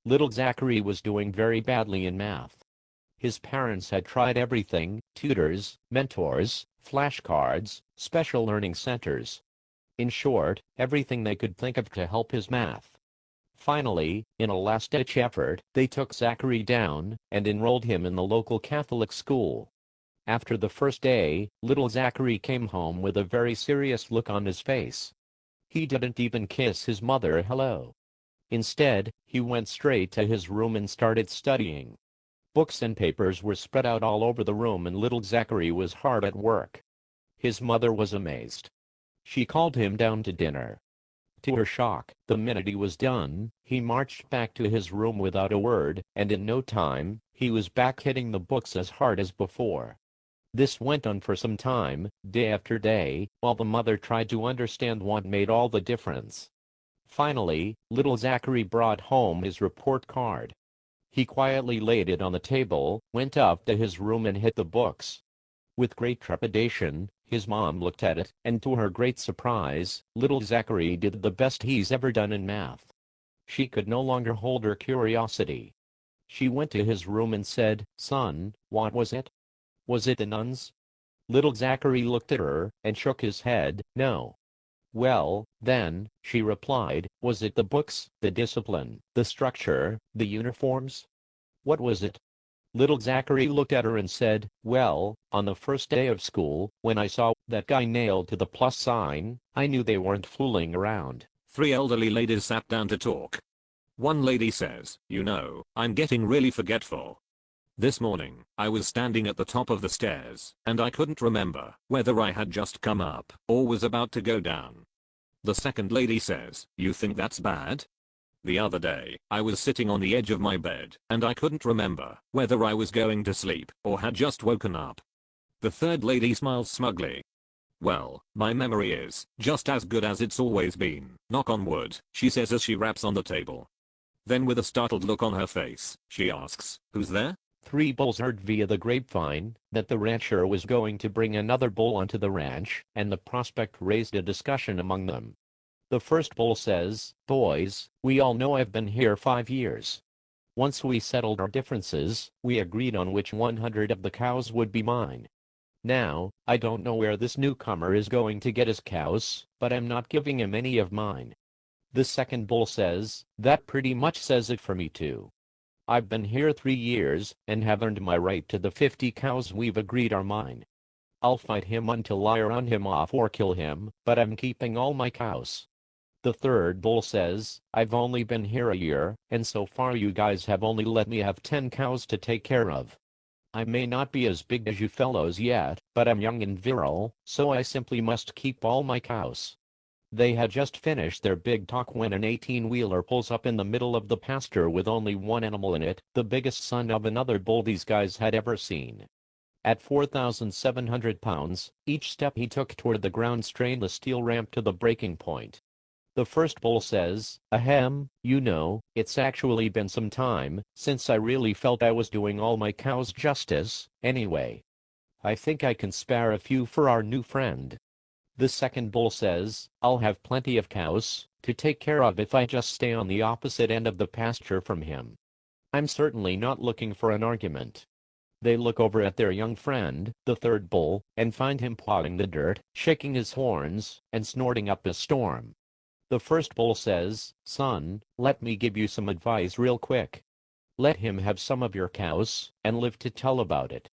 Little Zachary was doing very badly in math. His parents had tried everything: tutors, mentors, flashcards, special learning centers. In short, everything they could think of to help his math. Finally, in a last-ditch effort, they took Zachary down and enrolled him in the local Catholic school. After the first day, little Zachary came home with a very serious look on his face. He didn't even kiss his mother hello. Instead, he went straight to his room and started studying. Books and papers were spread out all over the room and little Zachary was hard at work. His mother was amazed. She called him down to dinner. To her shock, the minute he was done, he marched back to his room without a word, and in no time, he was back hitting the books as hard as before. This went on for some time, day after day, while the mother tried to understand what made all the difference. Finally, little Zachary brought home his report card. He quietly laid it on the table, went up to his room and hit the books. With great trepidation, his mom looked at it, and to her great surprise, little Zachary did the best he's ever done in math. She could no longer hold her curiosity. She went to his room and said, "Son, what was it? Was it the nuns?" Little Zachary looked at her, and shook his head, "No." "Well, then," she replied, "was it the books, the discipline, the structure, the uniforms? What was it?" Little Zachary looked at her and said, "Well, on the first day of school, when I saw that guy nailed to the plus sign, I knew they weren't fooling around." Three elderly ladies sat down to talk. One lady says, "I'm getting really forgetful. This morning, I was standing at the top of the stairs, and I couldn't remember whether I had just come up or was about to go down." The second lady says, "You think that's bad? The other day, I was sitting on the edge of my bed, and I couldn't remember whether I was going to sleep or had just woken up." The third lady smiles smugly. "Well, my memory is just as good as it's always been, knock on wood," she says as she raps on the table. Then with a startled look on her face, she asks, "Who's there?" Three bulls heard via the grapevine that the rancher was going to bring another bull onto the ranch, and the prospect raised a discussion among them. The first bull says, "Boys, we all know I've been here 5 years. Once we settled our differences, we agreed on which 100 of the cows would be mine. Now, I don't know where this newcomer is going to get his cows, but I'm not giving him any of mine." The second bull says, "That pretty much says it for me too. I've been here 3 years, and have earned my right to the 50 cows we've agreed are mine. I'll fight him until I run him off or kill him, but I'm keeping all my cows." The third bull says, "I've only been here a year, and so far you guys have only let me have 10 cows to take care of. I may not be as big as you fellows yet, but I'm young and virile, so I simply must keep all my cows." They had just finished their big talk when an 18-wheeler pulls up in the middle of the pasture with only one animal in it, the biggest son of another bull these guys had ever seen. At 4,700 pounds, each step he took toward the ground strained the steel ramp to the breaking point. The first bull says, "Ahem, it's actually been some time since I really felt I was doing all my cows justice, anyway. I think I can spare a few for our new friend." The second bull says, "I'll have plenty of cows to take care of if I just stay on the opposite end of the pasture from him." I'm certainly not looking for an argument. They look over at their young friend, the third bull, and find him pawing the dirt, shaking his horns, and snorting up a storm. The first bull says, "Son, let me give you some advice real quick. Let him have some of your cows, and live to tell about it."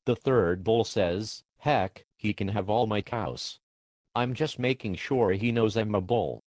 The third bull says, "Heck, he can have all my cows. I'm just making sure he knows I'm a bull."